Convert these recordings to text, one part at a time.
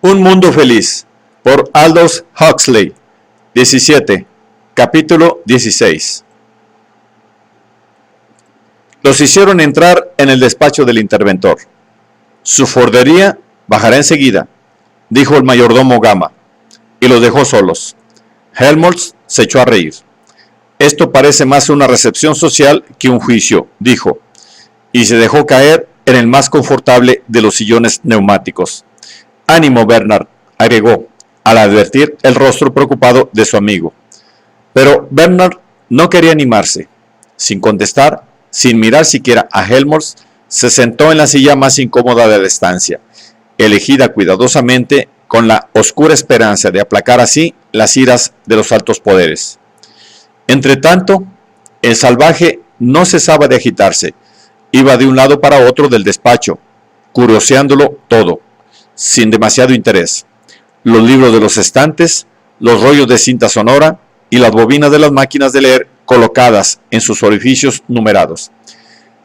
Un mundo feliz, por Aldous Huxley. 17. Capítulo 16. Los hicieron entrar en el despacho del interventor. Su fordería bajará enseguida, dijo el mayordomo Gama, y los dejó solos. Helmholtz se echó a reír. Esto parece más una recepción social que un juicio, dijo, y se dejó caer en el más confortable de los sillones neumáticos. Ánimo, Bernard, agregó, al advertir el rostro preocupado de su amigo. Pero Bernard no quería animarse. Sin contestar, sin mirar siquiera a Helmholtz, se sentó en la silla más incómoda de la estancia, elegida cuidadosamente con la oscura esperanza de aplacar así las iras de los altos poderes. Entretanto, el salvaje no cesaba de agitarse. Iba de un lado para otro del despacho, curioseándolo todo, sin demasiado interés. Los libros de los estantes, los rollos de cinta sonora y las bobinas de las máquinas de leer colocadas en sus orificios numerados.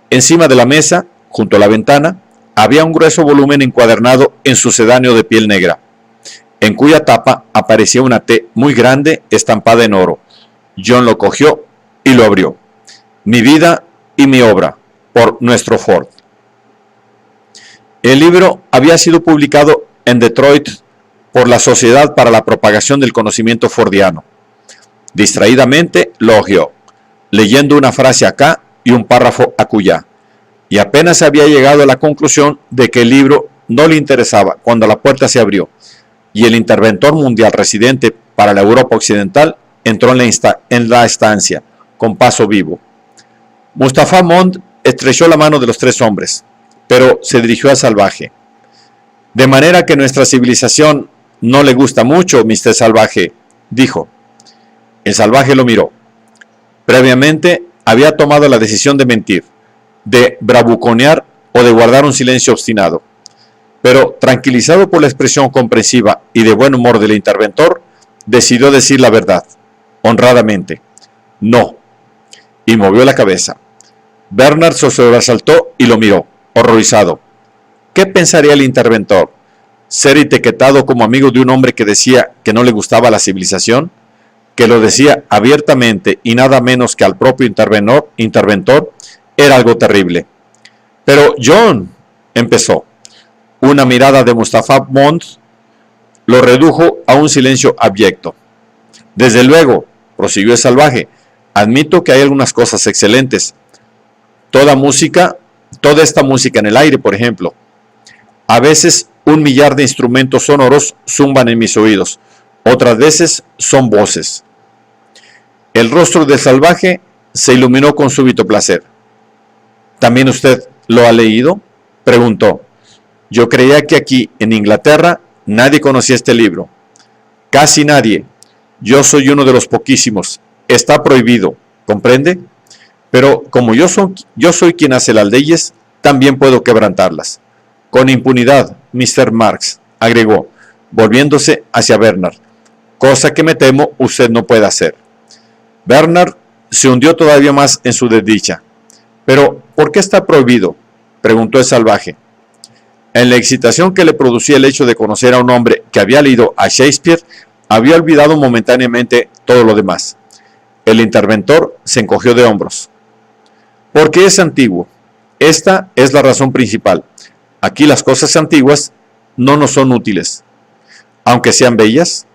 Encima de la mesa, junto a la ventana, había un grueso volumen encuadernado en sucedáneo de piel negra, en cuya tapa aparecía una T muy grande estampada en oro. John lo cogió y lo abrió. Mi vida y mi obra, por nuestro Ford. El libro había sido publicado en Detroit por la Sociedad para la Propagación del Conocimiento Fordiano. Distraídamente lo hojeó, leyendo una frase acá y un párrafo acullá, y apenas había llegado a la conclusión de que el libro no le interesaba cuando la puerta se abrió, y el interventor mundial residente para la Europa Occidental entró en la estancia, con paso vivo. Mustapha Mond estrechó la mano de los tres hombres, pero se dirigió al salvaje. De manera que nuestra civilización no le gusta mucho, Mr. Salvaje, dijo. El salvaje lo miró. Previamente había tomado la decisión de mentir, de bravuconear o de guardar un silencio obstinado. Pero, tranquilizado por la expresión comprensiva y de buen humor del interventor, decidió decir la verdad, honradamente. No. Y movió la cabeza. Bernard se sobresaltó y lo miró, horrorizado. ¿Qué pensaría el interventor? ¿Ser etiquetado como amigo de un hombre que decía que no le gustaba la civilización? Que lo decía abiertamente y nada menos que al propio interventor, era algo terrible. Pero John, empezó. Una mirada de Mustapha Mond lo redujo a un silencio abyecto. Desde luego, prosiguió el salvaje, admito que hay algunas cosas excelentes. Toda esta música en el aire, por ejemplo. A veces 1 millar de instrumentos sonoros zumban en mis oídos, otras veces son voces. El rostro del salvaje se iluminó con súbito placer. ¿También usted lo ha leído?, preguntó. Yo creía que aquí, en Inglaterra, nadie conocía este libro. Casi nadie. Yo soy uno de los poquísimos. Está prohibido, ¿comprende? Pero como yo soy quien hace las leyes, también puedo quebrantarlas. Con impunidad, Mr. Marx, agregó, volviéndose hacia Bernard, cosa que me temo usted no puede hacer. Bernard se hundió todavía más en su desdicha. ¿Pero por qué está prohibido?, preguntó el salvaje. En la excitación que le producía el hecho de conocer a un hombre que había leído a Shakespeare, había olvidado momentáneamente todo lo demás. El interventor se encogió de hombros. Porque es antiguo. Esta es la razón principal. Aquí las cosas antiguas no nos son útiles, aunque sean bellas,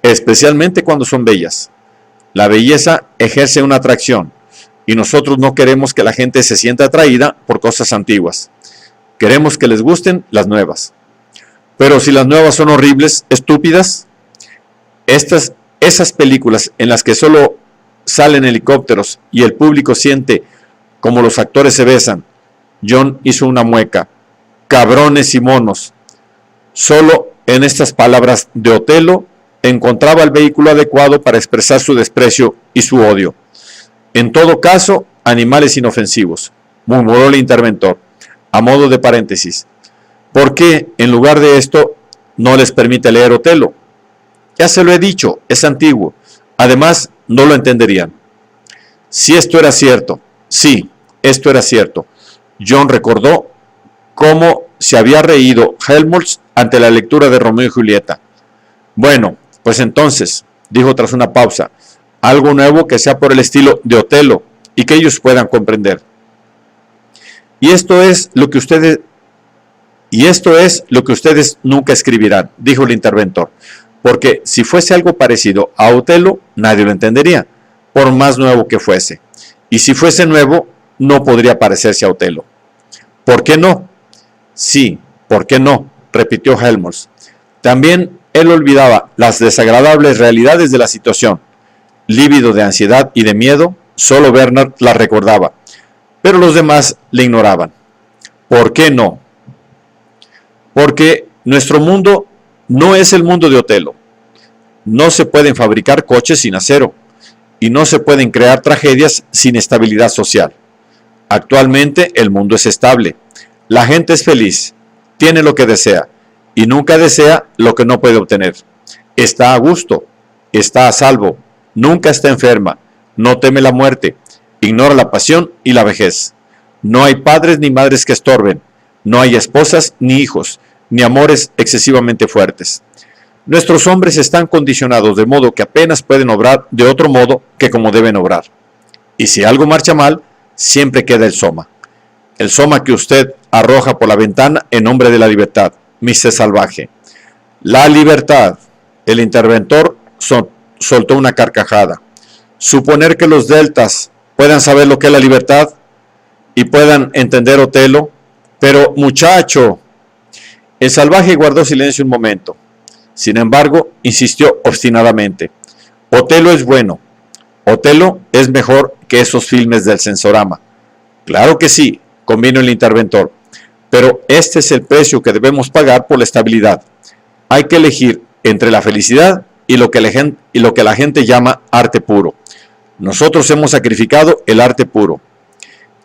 especialmente cuando son bellas. La belleza ejerce una atracción, y nosotros no queremos que la gente se sienta atraída por cosas antiguas. Queremos que les gusten las nuevas. Pero si las nuevas son horribles, estúpidas, esas películas en las que solo salen helicópteros y el público siente como los actores se besan. John hizo una mueca. Cabrones y monos. Solo en estas palabras de Otelo encontraba el vehículo adecuado para expresar su desprecio y su odio. En todo caso, animales inofensivos, murmuró el interventor, a modo de paréntesis. ¿Por qué, en lugar de esto, no les permite leer Otelo? Ya se lo he dicho, es antiguo. Además, no lo entenderían. Si esto era cierto, sí, esto era cierto. John recordó cómo se había reído Helmholtz ante la lectura de Romeo y Julieta. Bueno, pues entonces, dijo tras una pausa, algo nuevo que sea por el estilo de Otelo y que ellos puedan comprender. Y esto es lo que ustedes nunca escribirán, dijo el interventor, porque si fuese algo parecido a Otelo, nadie lo entendería, por más nuevo que fuese. Y si fuese nuevo, no podría parecerse a Otelo. ¿Por qué no? Sí, ¿por qué no?, repitió Helmholtz. También él olvidaba las desagradables realidades de la situación. Lívido de ansiedad y de miedo, solo Bernard las recordaba, pero los demás le ignoraban. ¿Por qué no? Porque nuestro mundo no es el mundo de Otelo. No se pueden fabricar coches sin acero y no se pueden crear tragedias sin estabilidad social. Actualmente el mundo es estable. La gente es feliz, tiene lo que desea y nunca desea lo que no puede obtener. Está a gusto, está a salvo, nunca está enferma, no teme la muerte, ignora la pasión y la vejez. No hay padres ni madres que estorben, no hay esposas ni hijos, ni amores excesivamente fuertes. Nuestros hombres están condicionados de modo que apenas pueden obrar de otro modo que como deben obrar. Y si algo marcha mal, siempre queda el soma. El soma que usted arroja por la ventana en nombre de la libertad, Mr. Salvaje. La libertad. El interventor soltó una carcajada. Suponer que los deltas puedan saber lo que es la libertad y puedan entender Otelo, pero muchacho. El salvaje guardó silencio un momento. Sin embargo, insistió obstinadamente. Otelo es bueno. Otelo es mejor que esos filmes del Sensorama. Claro que sí, convino el interventor, pero este es el precio que debemos pagar por la estabilidad. Hay que elegir entre la felicidad y lo que la gente llama arte puro. Nosotros hemos sacrificado el arte puro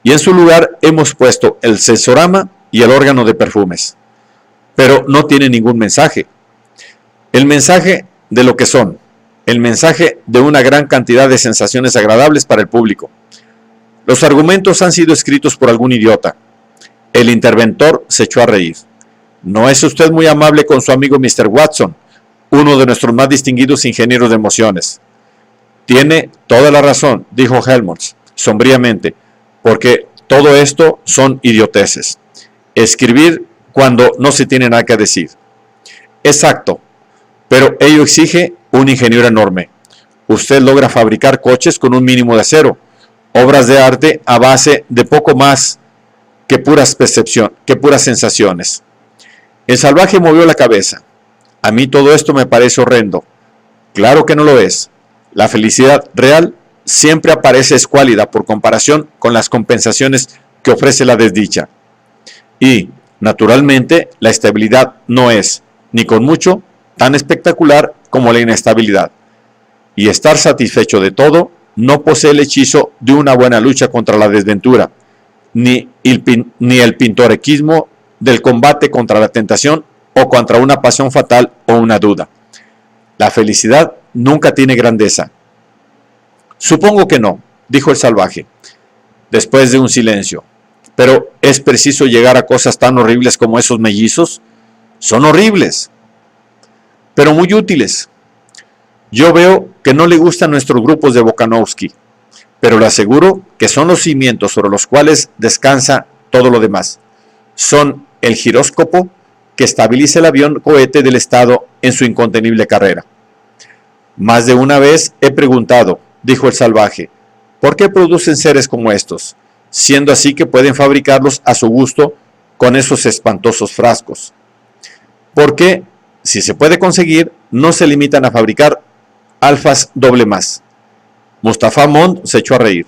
y en su lugar hemos puesto el Sensorama y el órgano de perfumes. Pero no tiene ningún mensaje. El mensaje de lo que son, el mensaje de una gran cantidad de sensaciones agradables para el público. Los argumentos han sido escritos por algún idiota. El interventor se echó a reír. No es usted muy amable con su amigo Mr. Watson, uno de nuestros más distinguidos ingenieros de emociones. Tiene toda la razón, dijo Helmholtz, sombríamente, porque todo esto son idioteces. Escribir cuando no se tiene nada que decir. Exacto, pero ello exige un ingeniero enorme. Usted logra fabricar coches con un mínimo de acero, obras de arte a base de poco más que puras sensaciones. El salvaje movió la cabeza. A mí todo esto me parece horrendo. Claro que no lo es. La felicidad real siempre aparece escuálida por comparación con las compensaciones que ofrece la desdicha. Y, naturalmente, la estabilidad no es, ni con mucho, tan espectacular como la inestabilidad. Y estar satisfecho de todo no posee el hechizo de una buena lucha contra la desventura, ni el pintoresquismo del combate contra la tentación o contra una pasión fatal o una duda. La felicidad nunca tiene grandeza. Supongo que no, dijo el salvaje, después de un silencio. Pero ¿es preciso llegar a cosas tan horribles como esos mellizos? Son horribles, pero muy útiles. Yo veo que no le gustan nuestros grupos de Bokanovsky, pero le aseguro que son los cimientos sobre los cuales descansa todo lo demás. Son el giróscopo que estabiliza el avión cohete del Estado en su incontenible carrera. Más de una vez he preguntado, dijo el salvaje, ¿por qué producen seres como estos, siendo así que pueden fabricarlos a su gusto con esos espantosos frascos? ¿Por qué, si se puede conseguir, no se limitan a fabricar alfas doble más? Mustafa Mond se echó a reír.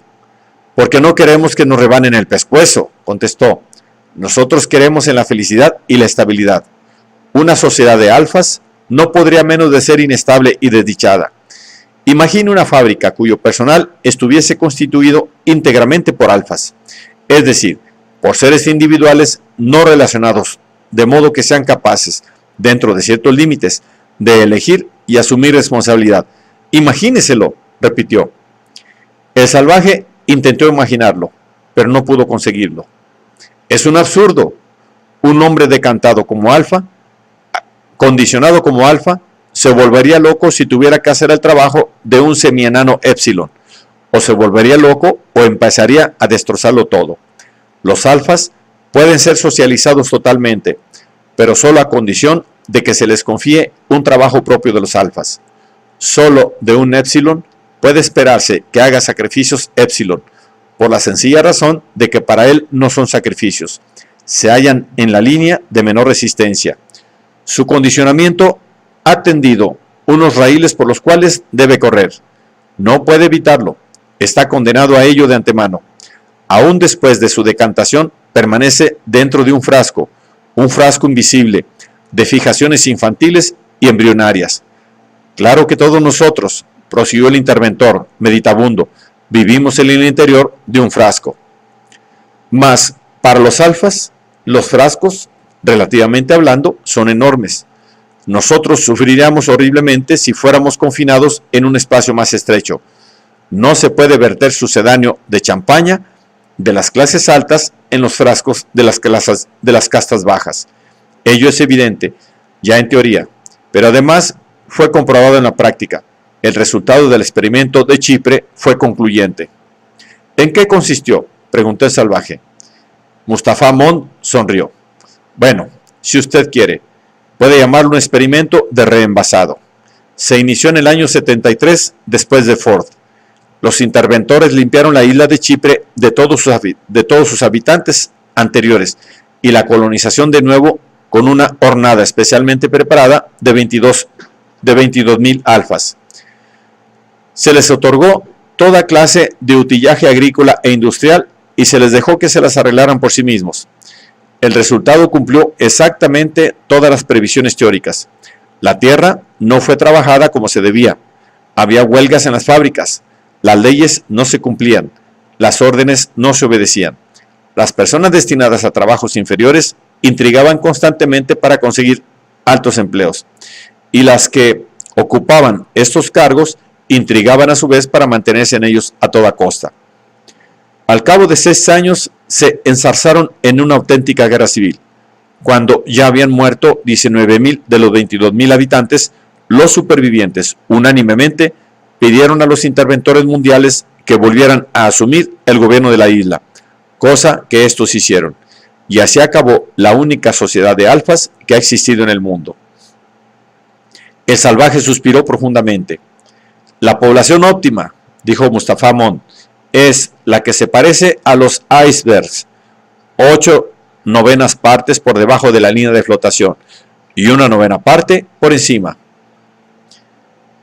Porque no queremos que nos rebanen el pescuezo, contestó. Nosotros queremos en la felicidad y la estabilidad. Una sociedad de alfas no podría menos de ser inestable y desdichada. Imagine una fábrica cuyo personal estuviese constituido íntegramente por alfas, es decir, por seres individuales no relacionados, de modo que sean capaces, dentro de ciertos límites, de elegir y asumir responsabilidad. Imagíneselo, repitió. El salvaje intentó imaginarlo, pero no pudo conseguirlo. Es un absurdo. un hombre decantado como alfa, condicionado como alfa, se volvería loco si tuviera que hacer el trabajo de un semienano épsilon, o se volvería loco o empezaría a destrozarlo todo. Los alfas pueden ser socializados totalmente, pero solo a condición de que se les confíe un trabajo propio de los alfas. Solo de un épsilon puede esperarse que haga sacrificios épsilon, por la sencilla razón de que para él no son sacrificios, se hallan en la línea de menor resistencia. Su condicionamiento ha tendido unos raíles por los cuales debe correr. No puede evitarlo, está condenado a ello de antemano. Aún después de su decantación, permanece dentro de un frasco invisible, de fijaciones infantiles y embrionarias. Claro que todos nosotros, prosiguió el interventor, meditabundo, vivimos en el interior de un frasco. Mas, para los alfas, los frascos, relativamente hablando, son enormes. Nosotros sufriríamos horriblemente si fuéramos confinados en un espacio más estrecho. No se puede verter sucedáneo de champaña de las clases altas en los frascos de las castas bajas. Ello es evidente, ya en teoría, pero además fue comprobado en la práctica. El resultado del experimento de Chipre fue concluyente. ¿En qué consistió?, preguntó el salvaje. Mustafá Mond sonrió. Bueno, si usted quiere, puede llamarlo un experimento de reenvasado. Se inició en el año 73 después de Ford. Los interventores limpiaron la isla de Chipre de todos sus habitantes anteriores y la colonización de nuevo con una hornada especialmente preparada de 22.000 alfas. Se les otorgó toda clase de utillaje agrícola e industrial y se les dejó que se las arreglaran por sí mismos. El resultado cumplió exactamente todas las previsiones teóricas. La tierra no fue trabajada como se debía. Había huelgas en las fábricas. Las leyes no se cumplían. Las órdenes no se obedecían. Las personas destinadas a trabajos inferiores intrigaban constantemente para conseguir altos empleos. Y las que ocupaban estos cargos intrigaban a su vez para mantenerse en ellos a toda costa. Al cabo de 6 años se enzarzaron en una auténtica guerra civil. Cuando ya habían muerto 19.000 de los 22.000 habitantes, los supervivientes unánimemente pidieron a los interventores mundiales que volvieran a asumir el gobierno de la isla, cosa que estos hicieron, y así acabó la única sociedad de alfas que ha existido en el mundo. El salvaje suspiró profundamente. La población óptima, dijo Mustafá Mond, es la que se parece a los icebergs, 8/9 partes por debajo de la línea de flotación y 1/9 parte por encima.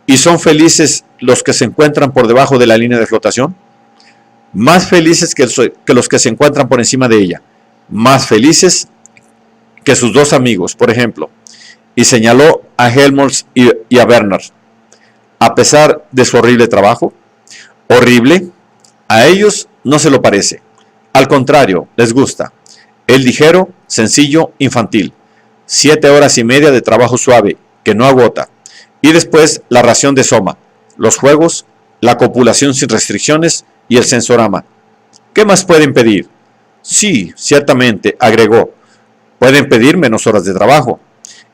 ¿Y son felices los que se encuentran por debajo de la línea de flotación? Más felices que los que se encuentran por encima de ella, más felices que sus dos amigos, por ejemplo, y señaló a Helmholtz y a Bernard. A pesar de su horrible trabajo, horrible, a ellos no se lo parece. Al contrario, les gusta. El ligero, sencillo, infantil. 7 horas y media de trabajo suave, que no agota. Y después la ración de soma, los juegos, la copulación sin restricciones y el sensorama. ¿Qué más pueden pedir? Sí, ciertamente, agregó, pueden pedir menos horas de trabajo.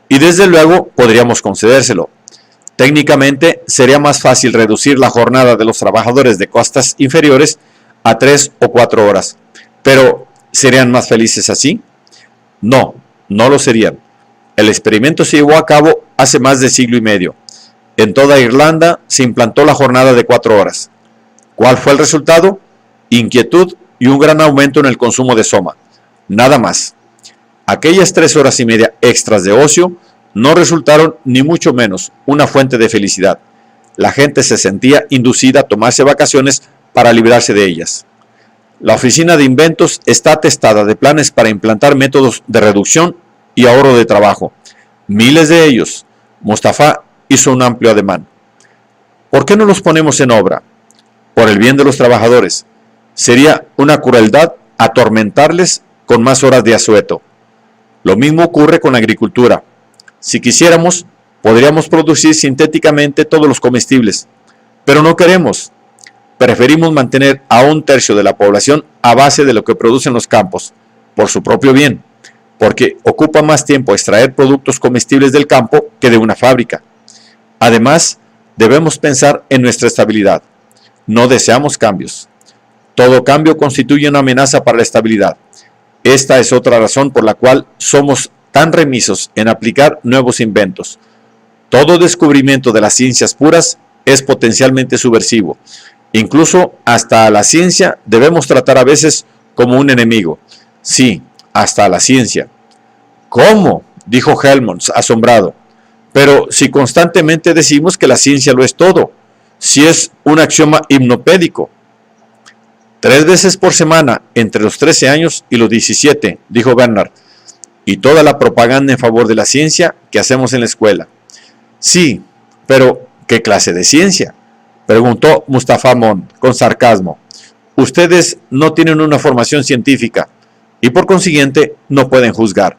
Y desde luego podríamos concedérselo. Técnicamente sería más fácil reducir la jornada de los trabajadores de costas inferiores a 3 o 4 horas. Pero, ¿serían más felices así? No, no lo serían. El experimento se llevó a cabo hace más de siglo y medio. En toda Irlanda se implantó la jornada de 4 horas. ¿Cuál fue el resultado? Inquietud y un gran aumento en el consumo de soma. Nada más. Aquellas 3 horas y media extras de ocio no resultaron ni mucho menos una fuente de felicidad. La gente se sentía inducida a tomarse vacaciones para librarse de ellas. La oficina de inventos está atestada de planes para implantar métodos de reducción y ahorro de trabajo. Miles de ellos. Mustafá hizo un amplio ademán. ¿Por qué no los ponemos en obra? Por el bien de los trabajadores. Sería una crueldad atormentarles con más horas de asueto. Lo mismo ocurre con la agricultura. Si quisiéramos, podríamos producir sintéticamente todos los comestibles, pero no queremos. Preferimos mantener a 1/3 de la población a base de lo que producen los campos, por su propio bien. porque ocupa más tiempo extraer productos comestibles del campo que de una fábrica. Además, debemos pensar en nuestra estabilidad. No deseamos cambios. Todo cambio constituye una amenaza para la estabilidad. Esta es otra razón por la cual somos tan remisos en aplicar nuevos inventos. Todo descubrimiento de las ciencias puras es potencialmente subversivo. Incluso hasta a la ciencia debemos tratar a veces como un enemigo. Sí, hasta a la ciencia. ¿Cómo?, dijo Helmholtz, asombrado. Pero si constantemente decimos que la ciencia lo es todo, si es un axioma hipnopédico. 3 veces por semana, entre los 13 años y los 17, dijo Bernard, y toda la propaganda en favor de la ciencia que hacemos en la escuela. Sí, pero ¿qué clase de ciencia?, preguntó Mustafa Mond con sarcasmo. Ustedes no tienen una formación científica y por consiguiente no pueden juzgar.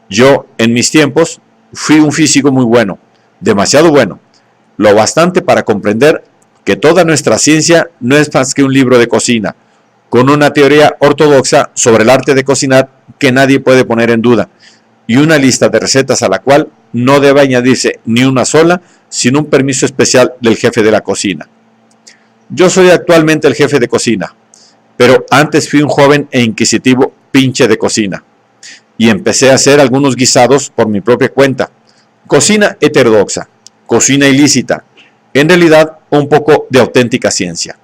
Yo, en mis tiempos, fui un físico muy bueno, demasiado bueno, lo bastante para comprender que toda nuestra ciencia no es más que un libro de cocina, con una teoría ortodoxa sobre el arte de cocinar que nadie puede poner en duda, y una lista de recetas a la cual no debe añadirse ni una sola sin un permiso especial del jefe de la cocina. Yo soy actualmente el jefe de cocina, pero antes fui un joven e inquisitivo pinche de cocina, y empecé a hacer algunos guisados por mi propia cuenta. Cocina heterodoxa, cocina ilícita, en realidad un poco de auténtica ciencia.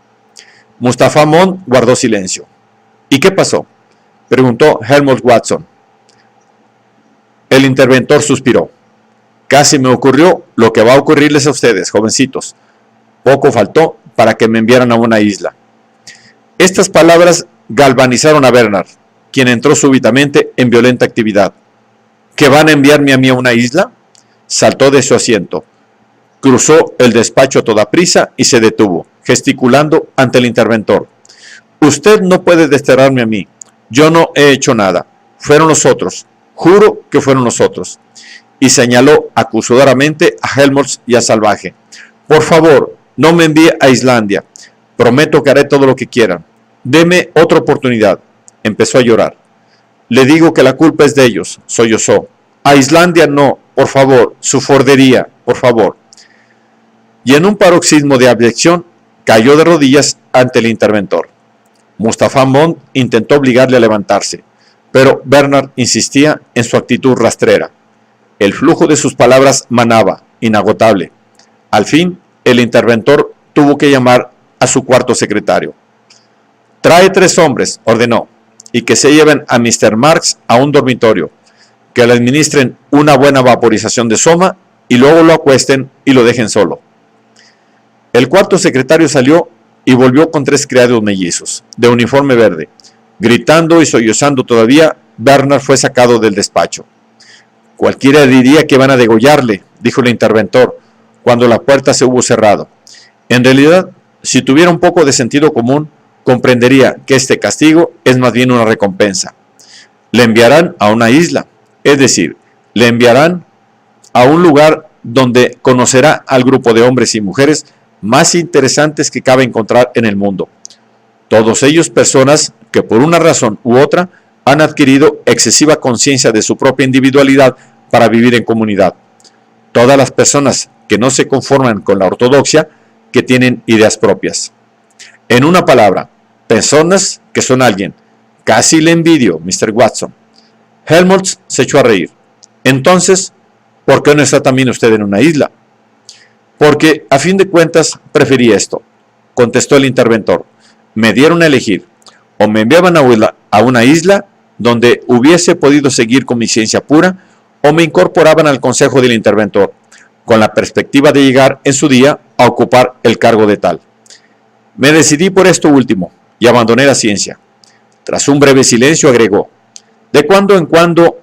Mustafa Mond guardó silencio. ¿Y qué pasó?, preguntó Helmholtz Watson. El interventor suspiró. Casi me ocurrió lo que va a ocurrirles a ustedes, jovencitos. Poco faltó para que me enviaran a una isla. Estas palabras galvanizaron a Bernard, quien entró súbitamente en violenta actividad. ¿Que van a enviarme a mí a una isla?, saltó de su asiento. Cruzó el despacho a toda prisa y se detuvo, gesticulando ante el interventor. Usted no puede desterrarme a mí. Yo no he hecho nada. Fueron los otros. Juro que fueron los otros. Y señaló acusadoramente a Helmholtz y a Salvaje. Por favor, no me envíe a Islandia. Prometo que haré todo lo que quieran. Deme otra oportunidad. Empezó a llorar. Le digo que la culpa es de ellos, sollozó. A Islandia no, por favor, su fordería, por favor. Y en un paroxismo de abyección, cayó de rodillas ante el interventor. Mustafa Mond intentó obligarle a levantarse, pero Bernard insistía en su actitud rastrera. El flujo de sus palabras manaba, inagotable. Al fin, el interventor tuvo que llamar a su cuarto secretario. Trae 3 hombres, ordenó, y que se lleven a Mr. Marx a un dormitorio, que le administren una buena vaporización de soma y luego lo acuesten y lo dejen solo. El cuarto secretario salió y volvió con 3 criados mellizos, de uniforme verde. Gritando y sollozando todavía, Bernard fue sacado del despacho. Cualquiera diría que van a degollarle, dijo el interventor, cuando la puerta se hubo cerrado. En realidad, si tuviera un poco de sentido común, comprendería que este castigo es más bien una recompensa. Le enviarán a una isla, es decir, le enviarán a un lugar donde conocerá al grupo de hombres y mujeres más interesantes que cabe encontrar en el mundo. Todos ellos personas que por una razón u otra han adquirido excesiva conciencia de su propia individualidad para vivir en comunidad. Todas las personas que no se conforman con la ortodoxia, que tienen ideas propias. En una palabra, personas que son alguien. Casi le envidio, Mr. Watson. Helmholtz se echó a reír. Entonces, ¿por qué no está también usted en una isla? Porque, a fin de cuentas, preferí esto, contestó el interventor. Me dieron a elegir, o me enviaban a una isla donde hubiese podido seguir con mi ciencia pura, o me incorporaban al consejo del interventor, con la perspectiva de llegar en su día a ocupar el cargo de tal. Me decidí por esto último, y abandoné la ciencia. Tras un breve silencio agregó, de cuando en cuando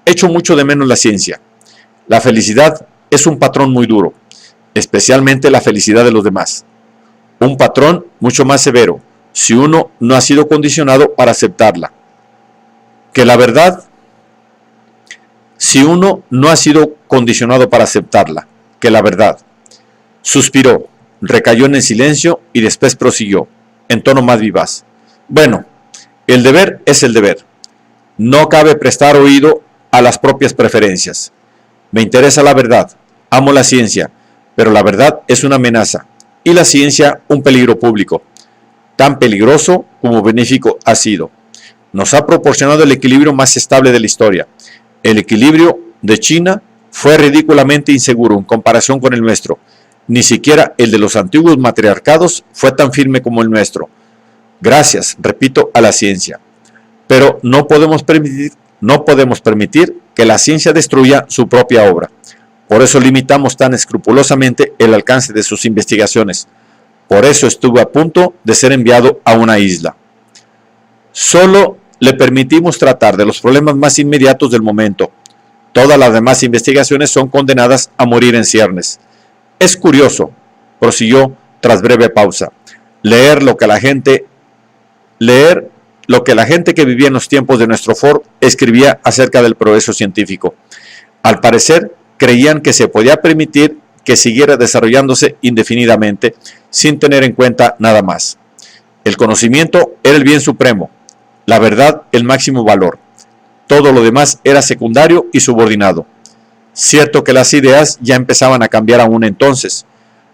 echo mucho de menos la ciencia. La felicidad es un patrón muy duro, especialmente la felicidad de los demás. Un patrón mucho más severo, si uno no ha sido condicionado para aceptarla. Que la verdad, si uno no ha sido condicionado para aceptarla, que la verdad. Suspiró, recayó en el silencio y después prosiguió, en tono más vivaz. Bueno, el deber es el deber. No cabe prestar oído a las propias preferencias. Me interesa la verdad, amo la ciencia, pero la verdad es una amenaza y la ciencia un peligro público. Tan peligroso como benéfico ha sido. Nos ha proporcionado el equilibrio más estable de la historia. El equilibrio de China fue ridículamente inseguro en comparación con el nuestro. Ni siquiera el de los antiguos matriarcados fue tan firme como el nuestro. Gracias, repito, a la ciencia. Pero no podemos permitir que la ciencia destruya su propia obra. Por eso limitamos tan escrupulosamente el alcance de sus investigaciones. Por eso estuvo a punto de ser enviado a una isla. Solo le permitimos tratar de los problemas más inmediatos del momento. Todas las demás investigaciones son condenadas a morir en ciernes. Es curioso, prosiguió tras breve pausa, leer lo que la gente que vivía en los tiempos de nuestro Ford escribía acerca del progreso científico. Al parecer, creían que se podía permitir que siguiera desarrollándose indefinidamente sin tener en cuenta nada más. El conocimiento era el bien supremo, la verdad el máximo valor. Todo lo demás era secundario y subordinado. Cierto que las ideas ya empezaban a cambiar aún entonces.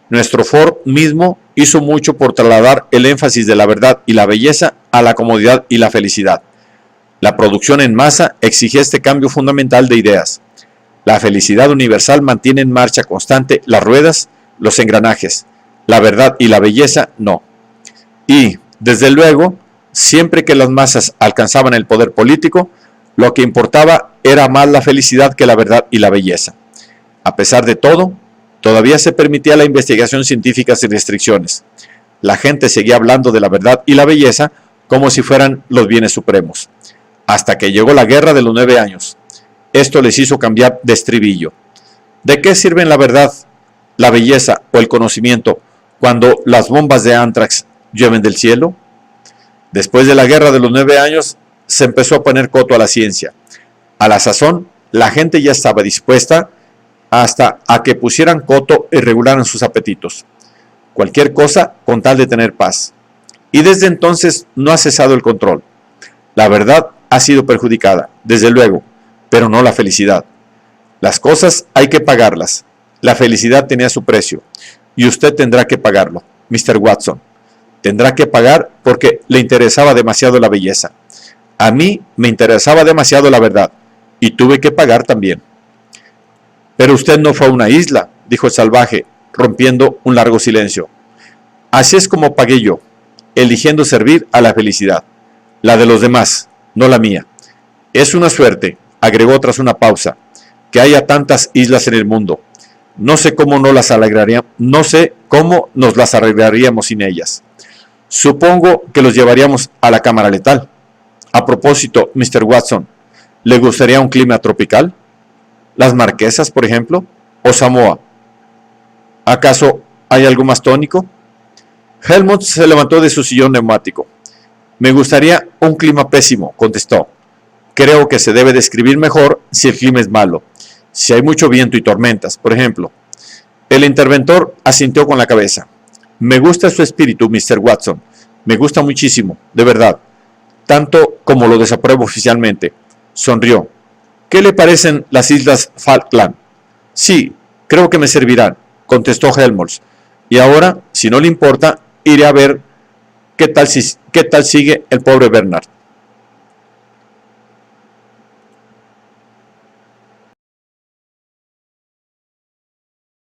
Nuestro Ford mismo hizo mucho por trasladar el énfasis de la verdad y la belleza a la comodidad y la felicidad. La producción en masa exigía este cambio fundamental de ideas. La felicidad universal mantiene en marcha constante las ruedas, los engranajes. La verdad y la belleza no. Y, desde luego, siempre que las masas alcanzaban el poder político, lo que importaba era más la felicidad que la verdad y la belleza. A pesar de todo, todavía se permitía la investigación científica sin restricciones. La gente seguía hablando de la verdad y la belleza como si fueran los bienes supremos. Hasta que llegó la guerra de los 9 años. Esto les hizo cambiar de estribillo. ¿De qué sirven la verdad, la belleza o el conocimiento cuando las bombas de Anthrax llueven del cielo? Después de la guerra de los 9 años, se empezó a poner coto a la ciencia. A la sazón, la gente ya estaba dispuesta hasta a que pusieran coto y regularan sus apetitos. Cualquier cosa con tal de tener paz. Y desde entonces no ha cesado el control. La verdad ha sido perjudicada, desde luego, pero no la felicidad. Las cosas hay que pagarlas. La felicidad tenía su precio, y usted tendrá que pagarlo, Mr. Watson. Tendrá que pagar porque le interesaba demasiado la belleza. A mí me interesaba demasiado la verdad, y tuve que pagar también. Pero usted no fue a una isla, dijo el salvaje, rompiendo un largo silencio. Así es como pagué yo, eligiendo servir a la felicidad, la de los demás, no la mía. Es una suerte, agregó tras una pausa, que haya tantas islas en el mundo. No sé cómo nos las arreglaríamos sin ellas. Supongo que los llevaríamos a la cámara letal. A propósito, Mr. Watson, ¿le gustaría un clima tropical? ¿Las Marquesas, por ejemplo? ¿O Samoa? ¿Acaso hay algo más tónico? Helmut se levantó de su sillón neumático. Me gustaría un clima pésimo, contestó. Creo que se debe describir mejor si el clima es malo. Si hay mucho viento y tormentas, por ejemplo. El interventor asintió con la cabeza. Me gusta su espíritu, Mr. Watson. Me gusta muchísimo, de verdad. Tanto como lo desapruebo oficialmente. Sonrió. ¿Qué le parecen las islas Falkland? Sí, creo que me servirán, contestó Helmut. Y ahora, si no le importa, iré a ver qué tal sigue el pobre Bernard.